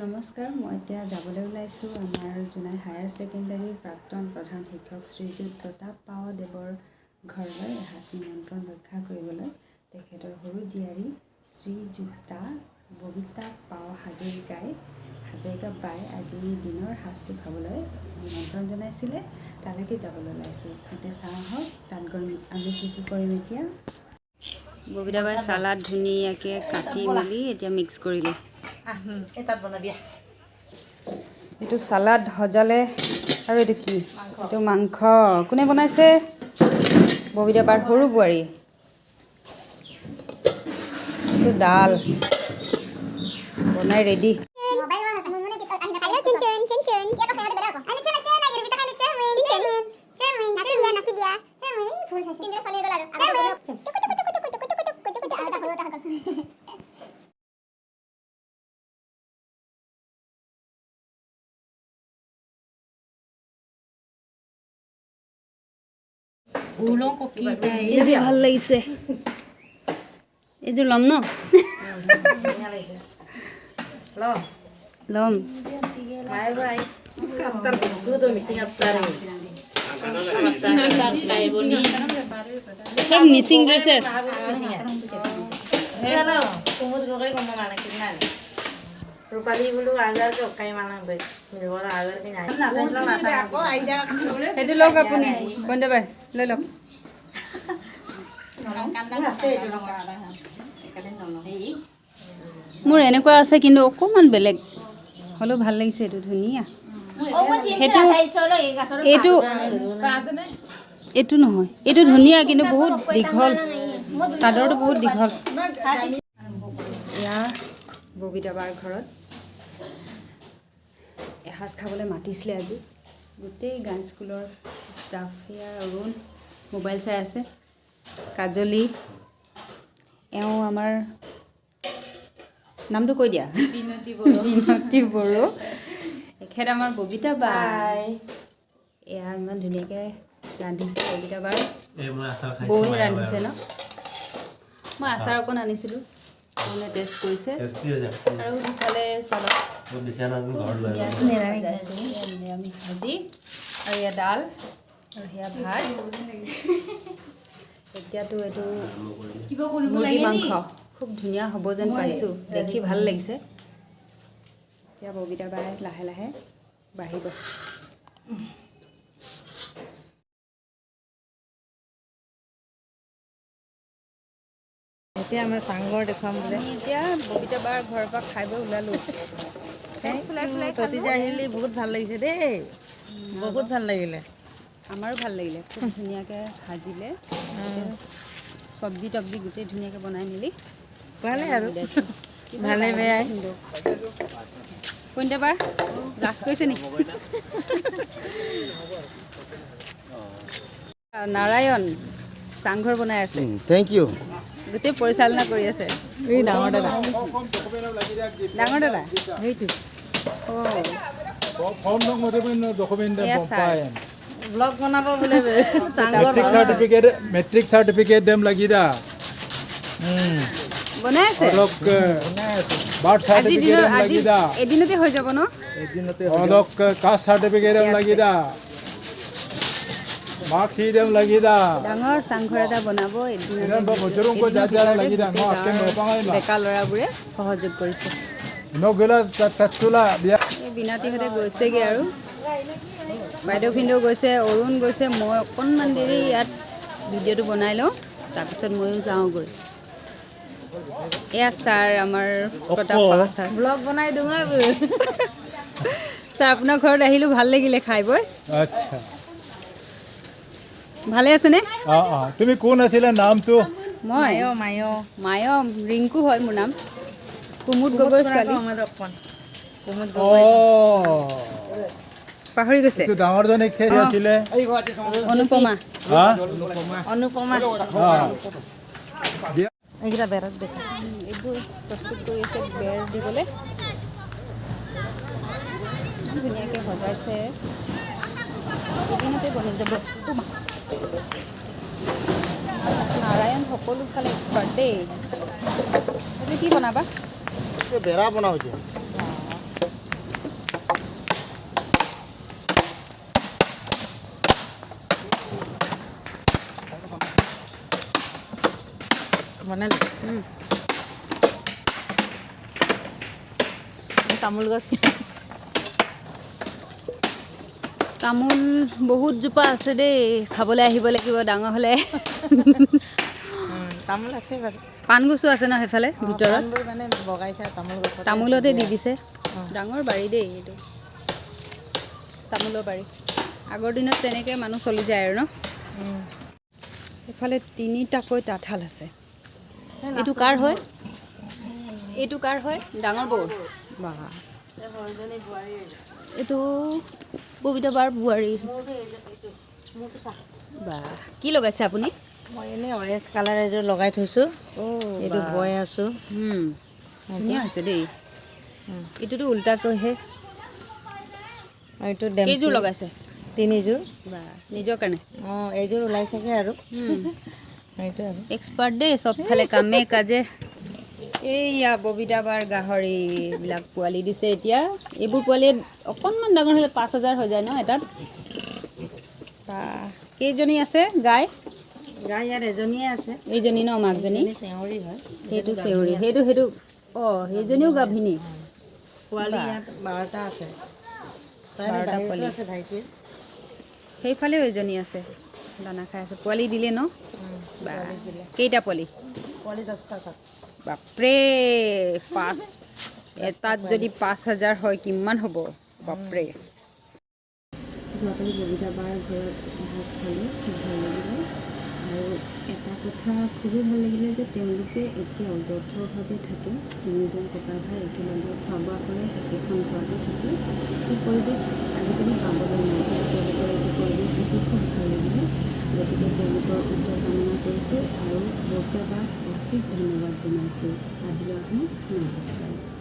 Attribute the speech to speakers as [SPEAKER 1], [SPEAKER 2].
[SPEAKER 1] নমস্কাৰ, মই এতিয়া যাবলৈ ওলাইছোঁ আমাৰ জোনাই হায়াৰ ছেকেণ্ডাৰীৰ প্ৰাক্তন প্ৰধান শিক্ষক শ্ৰীযুত প্ৰতাপ পাৱদেৱৰ ঘৰলৈ এসাঁজ নিমন্ত্ৰণ ৰক্ষা কৰিবলৈ তেখেতৰ সৰু জীয়াৰী শ্ৰীযুক্তা ববিতা পাও হাজৰিকা বাই আজি দিনৰ সাঁজটো খাবলৈ নিমন্ত্ৰণ জনাইছিলে। তালৈকে যাবলৈ ওলাইছোঁ। এতিয়া চাওঁ আহক তাত গৈ আমি কি কৰিম। এতিয়া ববিতা বাই চালাড ধুনীয়াকৈ কাটি মেলি এতিয়া মিক্স কৰিলে। এইটো চালাড সজালে আৰু এইটো কি? এইটো মাংস কোনে বনাইছে? ববিতা বাৰ সৰু বোৱাৰী। এইটো ডাল বনাই ৰেডি। এইযোৰ ভাল লাগিছে। এইযোৰ ল'ম ন? ল'ম। চব Mising dresses.
[SPEAKER 2] Rupali bulu agar ke kayak mana be? Miluar agar ke nyai.
[SPEAKER 1] সেইটো লওক আপুনি বন্ধ বাই লৈ লওক। মোৰ এনেকুৱা আছে কিন্তু অকণমান বেলেগ হ'লেও ভাল লাগিছে। এইটো ধুনীয়া। সেইটো এইটো এইটো নহয়, এইটো ধুনীয়া কিন্তু বহুত দীঘল। চাদৰটো বহুত দীঘল। এয়া ববিতা বাৰ ঘৰত এসাঁজ খাবলৈ মাতিছিলে আজি। গোটেই গান স্কুলৰ ষ্টাফ সেয়া অৰুণ মোবাইল চাই আছে। কাজলী এওঁ আমাৰ নামটো কৈ দিয়া। বিনতি বড়ো। এখেত আমাৰ ববিতা বাই। এয়া ইমান ধুনীয়াকৈ ৰান্ধিছে ববিতা বাৰ। বৌয়ে ৰান্ধিছে ন? মই আচাৰ অকণ আনিছিলোঁ। মানে টেষ্ট কৰিছে আৰু ইফালে চালক নিৰামিষ ভাজি আৰু এয়া ডাল আৰু সেয়া ভাত। এতিয়াতো এইটো মুৰ্গী মাংস খুব ধুনীয়া হ'ব যেন পাইছোঁ। দেখি ভাল লাগিছে। এতিয়া ববিতা বাই লাহে লাহে বাঢ়িব।
[SPEAKER 2] এতিয়া আমি চাংঘৰ দেখুৱাম বোলে।
[SPEAKER 1] এতিয়া ববিতা বাৰ ঘৰৰ পৰা খাই বৈ ওলালোঁ।
[SPEAKER 2] ততিজা আহিলি বহুত ভাল লাগিছে দেই। বহুত ভাল লাগিলে।
[SPEAKER 1] আমাৰো ভাল লাগিলে। খুব ধুনীয়াকৈ ভাজিলে। চব্জি তব্জি গোটেই ধুনীয়াকৈ বনাই মেলি
[SPEAKER 2] ভালে আৰু ভালে বেয়াই
[SPEAKER 1] কোনটা বাৰ লাজ কৰিছে নেকি? নাৰায়ণ চাংঘৰ বনাই আছে।
[SPEAKER 3] Thank you.
[SPEAKER 1] গোটেই পৰিচালনা কৰি আছে।
[SPEAKER 2] এই ডাঙৰ দাদা
[SPEAKER 1] ডাঙৰ দাদা
[SPEAKER 2] সেইটো ব্লগ বনাব বোলে।
[SPEAKER 4] মেট্ৰিক চাৰ্টিফিকেট দেম লাগিদা।
[SPEAKER 1] বনাই আছে।
[SPEAKER 4] বাৰ্থ চাৰ্টিফিকেট দেম লাগিদা।
[SPEAKER 1] এদিনতে হৈ যাব ন?
[SPEAKER 4] অলক কাষ্ট চাৰ্টিফিকেট দেম লাগিদা। মাৰ্কশ্বিট দেম লাগিদা।
[SPEAKER 1] ডাঙৰ চাংঘৰ এটা বনাব এদিনতে। ডেকা ল'ৰাবোৰে সহযোগ কৰিছে। বিনতিহঁতে গৈছেগৈ আৰু বাইদেউখিনিও গৈছে, অৰুণ গৈছে। মই অকণমান দেৰি ইয়াত ভিডিঅ'টো বনাই লওঁ, তাৰপিছত ময়ো যাওঁগৈ। এয়া ছাৰ আমাৰ ছাৰ
[SPEAKER 2] ব্লগ বনাই দিওঁ।
[SPEAKER 1] ছাৰ আপোনাৰ ঘৰত আহিলোঁ, ভাল লাগিলে খাই বৈ।
[SPEAKER 4] আচ্ছা
[SPEAKER 1] ভালে আছেনে?
[SPEAKER 4] তুমি কোন আছিলে নামটো?
[SPEAKER 1] মই মায়ম ৰিংকু হয় মোৰ নাম। কুমুদ গগৈ ছোৱালী। পাহৰি গৈছে।
[SPEAKER 4] ডাঙৰজনী খেল আছিলে
[SPEAKER 1] অনুপমা।
[SPEAKER 2] এইকেইটা বেৰত দেখা
[SPEAKER 1] এইবোৰ প্ৰস্তুত কৰি আছে বেৰ দিবলৈ। ধুনীয়াকৈ সজাইছে। এদিনতে বনি যাব। নাৰায়ণ সকলো ফালে এক্সপাৰ্ট দেই। তুমি কি বনাবা?
[SPEAKER 3] বেৰা বনাওঁ এতিয়া।
[SPEAKER 2] বনালি তামোল গছ
[SPEAKER 1] তামোল বহুত জোপা আছে দেই খাবলৈ আহিব লাগিব ডাঙৰ হ'লে
[SPEAKER 2] তামোল আছে বাৰু
[SPEAKER 1] পাণ গছো আছে ন সেইফালে ভিতৰত
[SPEAKER 2] পাণবোৰ মানে বগাইছে তামোল গছ
[SPEAKER 1] তামোলতে দি দিছে ডাঙৰ বাৰী দেই এইটো তামোলৰ বাৰী আগৰ দিনত তেনেকৈ মানুহ চলি যায় আৰু ন এইফালে 3টাকৈ তাঁতশাল আছে এইটো কাৰ হয় এইটো কাৰ হয় ডাঙৰ বৌ বা এইটো ববিতা বাৰ বোৱাৰী বা কি লগাইছে আপুনি
[SPEAKER 2] মই এনেই অৰেঞ্জ কালাৰ এযোৰ লগাই থৈছোঁ এইটো বৈ আছোঁ
[SPEAKER 1] ধুনীয়া হৈছে দেই এইটোতো উল্টাকৈহে
[SPEAKER 2] এইটো
[SPEAKER 1] কেইযোৰ লগাইছে
[SPEAKER 2] 3যোৰ
[SPEAKER 1] বা নিজৰ কাৰণে
[SPEAKER 2] অঁ এইযোৰ ওলাইছেগৈ আৰু সেইটো আৰু
[SPEAKER 1] এক্সপাৰ্ট দেই চবফালে কামে কাজে এইয়া ববিতা বাৰ গাহৰিবিলাক পোৱালি দিছে এতিয়া এইবোৰ পোৱালিয়ে অকণমান ডাঙৰ হ'লে 5,000 হৈ যায় ন এটাত বা কেইজনী আছে গাই
[SPEAKER 2] গাই ইয়াত এজনীয়ে আছে
[SPEAKER 1] এইজনী ন মাকজনী
[SPEAKER 2] চেউৰী হয়
[SPEAKER 1] সেইটো চেউৰী সেইটো অঁ সেইজনীও গাভিনী
[SPEAKER 2] পোৱালি ইয়াত 12টা আছে
[SPEAKER 1] 12টা পোৱালি
[SPEAKER 2] আছে ভাইটিৰ
[SPEAKER 1] সেইফালেও এজনী আছে দানা খাই আছে পোৱালি দিলে ন বা কেইটা পোৱালি
[SPEAKER 2] পোৱালি 10টা তাত
[SPEAKER 1] বাপৰে এটাত যদি 5,000 হয় কিমান হ'ব বাপৰে যোৱাকালি ববিতা বাৰ ঘৰত ভাত খালোঁ ভাল লাগিলে আৰু এটা কথা খুবেই ভাল লাগিলে যে তেওঁলোকে এতিয়াও যৌথভাৱে থাকে 3জন ককা ভাই একেলগে খোৱা বোৱা কৰে একেখন ঘৰতে থাকে এই পৰিৱেশ আজিকালি পাবলৈ নাই তেওঁলোকৰ এইটো পৰিৱেশ দেখি খুব ভাল লাগিলে গতিকে তেওঁলোকৰ উজ্জ্বল কামনা কৰিছোঁ আৰু ববিতা বাক অশেষ ধন্যবাদ জনাইছোঁ আজিলৈ আহোঁ নমস্কাৰ